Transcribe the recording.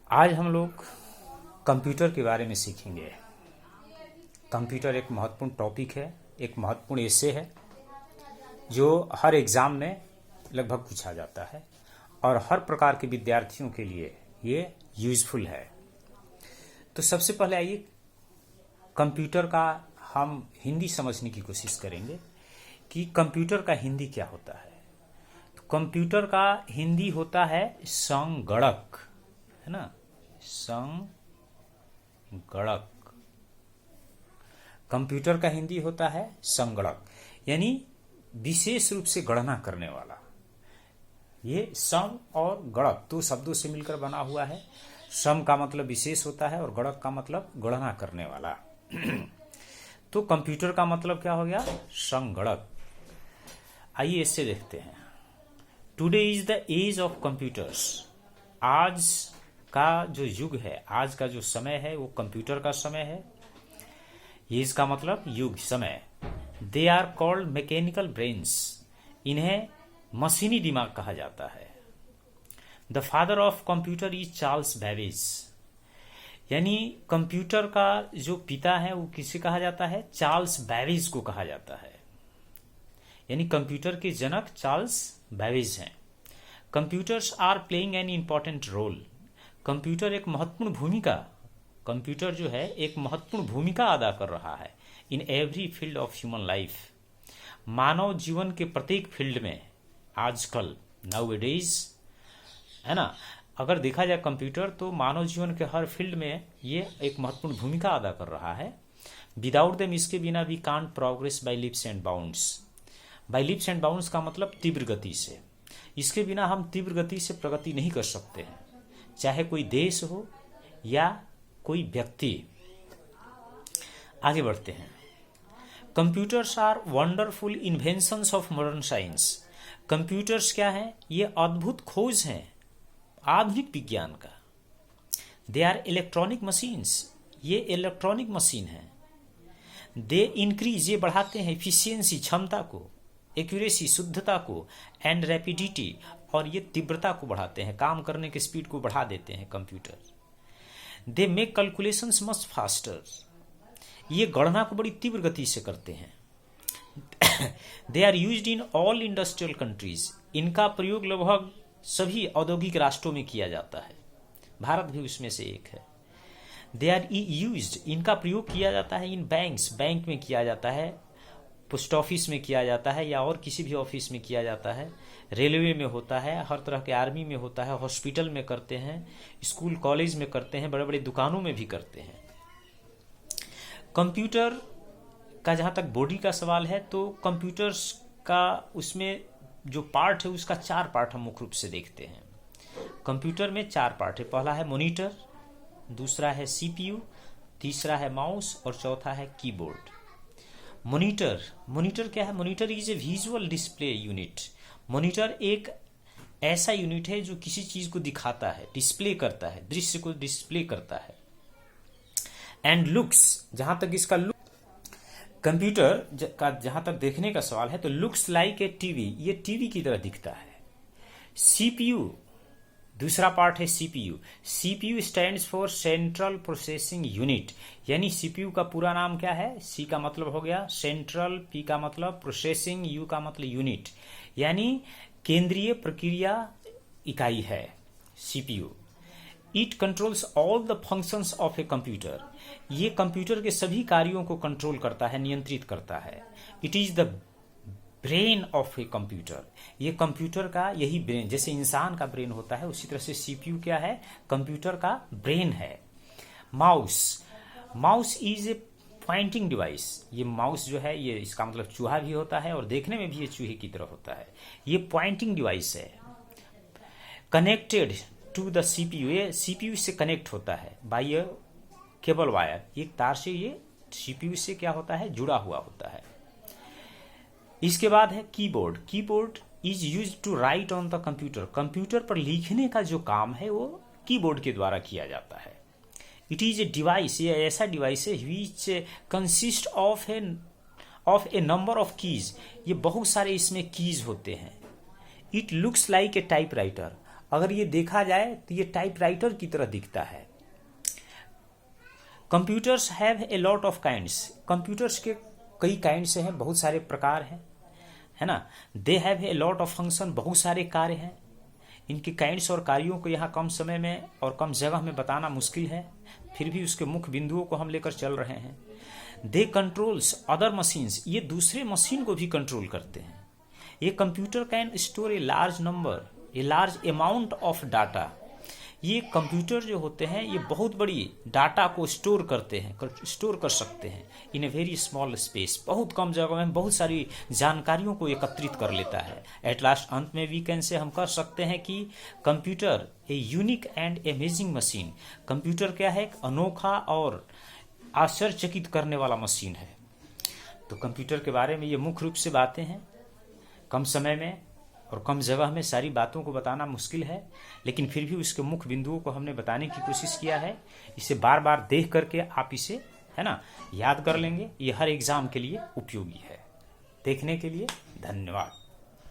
आज हम लोग कंप्यूटर के बारे में सीखेंगे। कंप्यूटर एक महत्वपूर्ण टॉपिक है, एक महत्वपूर्ण विषय है जो हर एग्ज़ाम में लगभग पूछा जाता है और हर प्रकार के विद्यार्थियों के लिए ये यूज़फुल है। तो सबसे पहले आइए कंप्यूटर का हम हिंदी समझने की कोशिश करेंगे कि कंप्यूटर का हिंदी क्या होता है। तो कंप्यूटर का हिंदी होता है संगणक, है ना, संगणक। कंप्यूटर का हिंदी होता है संगणक, यानी विशेष रूप से गणना करने वाला। ये सम और गणक दो शब्दों से मिलकर बना हुआ है। सम का मतलब विशेष होता है और गणक का मतलब गणना करने वाला। तो कंप्यूटर का मतलब क्या हो गया? संगणक। आइए इससे देखते हैं। Today is the age of computers. आज का जो युग है, आज का जो समय है वो कंप्यूटर का समय है। ये इसका मतलब युग, समय। They are called mechanical brains. इन्हें मशीनी दिमाग कहा जाता है। The father of computer is Charles Babbage. यानी कंप्यूटर का जो पिता है वो किसे कहा जाता है? चार्ल्स बैबेज को कहा जाता है। यानी कंप्यूटर के जनक चार्ल्स बैबेज हैं। Computers are playing an important role. Computer एक महत्वपूर्ण भूमिका, कंप्यूटर जो है एक महत्वपूर्ण भूमिका अदा कर रहा है in every field of human life. मानव जीवन के प्रत्येक फील्ड में आजकल, नाउअडेज, है ना, अगर देखा जाए कंप्यूटर तो मानव जीवन के हर फील्ड में ये एक महत्वपूर्ण भूमिका अदा कर रहा है। विदाउट देम, इसके बिना भी can't progress by leaps and bounds. By leaps and bounds का मतलब तीव्र गति से। इसके बिना हम तीव्र गति से प्रगति नहीं कर सकते हैं, चाहे कोई देश हो या कोई व्यक्ति। आगे बढ़ते हैं। Computers are wonderful inventions of modern science. Computers क्या है? ये अद्भुत खोज हैं आधुनिक विज्ञान का। They are electronic machines. ये इलेक्ट्रॉनिक मशीन है। दे इंक्रीज, ये बढ़ाते हैं एफिशिएंसी, क्षमता को, एक्यूरेसी, शुद्धता को, एंड रैपिडिटी, और ये तीव्रता को बढ़ाते हैं, काम करने के स्पीड को बढ़ा देते हैं computer. They make calculations much faster. ये गणना को बड़ी तीव्र गति से करते हैं। They are used in all industrial countries. इनका प्रयोग लगभग सभी औद्योगिक राष्ट्रों में किया जाता है, भारत भी उसमें से एक है। दे आर यूज्ड, इनका प्रयोग किया जाता है इन बैंक्स, बैंक में किया जाता है, पोस्ट ऑफिस में किया जाता है या और किसी भी ऑफिस में किया जाता है, रेलवे में होता है, हर तरह के आर्मी में होता है, हॉस्पिटल में करते हैं, स्कूल कॉलेज में करते हैं, बड़े बड़े दुकानों में भी करते हैं। कंप्यूटर का जहाँ तक बॉडी का सवाल है तो कंप्यूटर्स का उसमें जो पार्ट है उसका 4 पार्ट हम मुख्य रूप से देखते हैं। कंप्यूटर में 4 पार्ट है। पहला है मॉनिटर, दूसरा है सीपीयू, तीसरा है माउस और चौथा है कीबोर्ड। मॉनिटर, मॉनिटर क्या है? Monitor is a visual display unit. Monitor एक ऐसा यूनिट है जो किसी चीज को दिखाता है, डिस्प्ले करता है, दृश्य को डिस्प्ले करता है। एंड लुक्स, जहां तक इसका लुक, कंप्यूटर का जहां तक देखने का सवाल है तो लुक्स लाइक ए टीवी, ये टीवी की तरह दिखता है। सीपीयू, दूसरा पार्ट है CPU. CPU stands for central processing unit. यानी सीपीयू का पूरा नाम क्या है? सी का मतलब हो गया सेंट्रल, पी का मतलब प्रोसेसिंग, यू का मतलब यूनिट, यानी केंद्रीय प्रक्रिया इकाई है CPU. It controls all the functions of a computer. ये कंप्यूटर के सभी कार्यों को कंट्रोल करता है, नियंत्रित करता है। It is the brain of a computer. ये कंप्यूटर का यही ब्रेन, जैसे इंसान का ब्रेन होता है उसी तरह से सीपीयू क्या है? कंप्यूटर का ब्रेन है। Mouse, mouse is a pointing device. ये माउस जो है ये इसका मतलब चूहा भी होता है और देखने में भी ये चूहे की तरह होता है। ये पॉइंटिंग डिवाइस है। कनेक्टेड टू द सीपीयू, ये सीपीयू से कनेक्ट होता है बाय ए केबल वायर, एक तार से ये सीपीयू से क्या होता है? जुड़ा हुआ होता है। इसके बाद है keyboard. Keyboard is used to write on the computer. Computer पर लिखने का जो काम है वो कीबोर्ड के द्वारा किया जाता है। इट इज ए डिवाइस, ये ऐसा डिवाइस है which consist of A number of keys. ये बहुत सारे इसमें कीज होते हैं। It looks like a typewriter, अगर ये देखा जाए तो ये टाइपराइटर की तरह दिखता है। Computers have a lot of kinds, computers के कई काइंड्स हैं, बहुत सारे प्रकार हैं, है ना। They have a lot of function, बहुत सारे कार्य हैं। इनके काइंड्स और कार्यों को यहाँ कम समय में और कम जगह में बताना मुश्किल है, फिर भी उसके मुख्य बिंदुओं को हम लेकर चल रहे हैं। दे कंट्रोल्स अदर मशीन्स, ये दूसरे मशीन को भी कंट्रोल करते हैं। ये computer can store a large number, a large amount of data, ये कंप्यूटर जो होते हैं ये बहुत बड़ी डाटा को स्टोर करते हैं, स्टोर कर सकते हैं इन ए वेरी स्मॉल स्पेस, बहुत कम जगह में बहुत सारी जानकारियों को एकत्रित कर लेता है। एट लास्ट अंत में वी कैन से हम कह सकते हैं कि computer a unique and amazing machine, computer क्या है, एक अनोखा और आश्चर्यचकित करने वाला मशीन है। तो कंप्यूटर के बारे में ये मुख्य रूप से बातें हैं। कम समय में और कम जगह में सारी बातों को बताना मुश्किल है, लेकिन फिर भी उसके मुख्य बिंदुओं को हमने बताने की कोशिश किया है। इसे बार बार देख करके आप इसे, है ना, याद कर लेंगे। ये हर एग्जाम के लिए उपयोगी है। देखने के लिए धन्यवाद।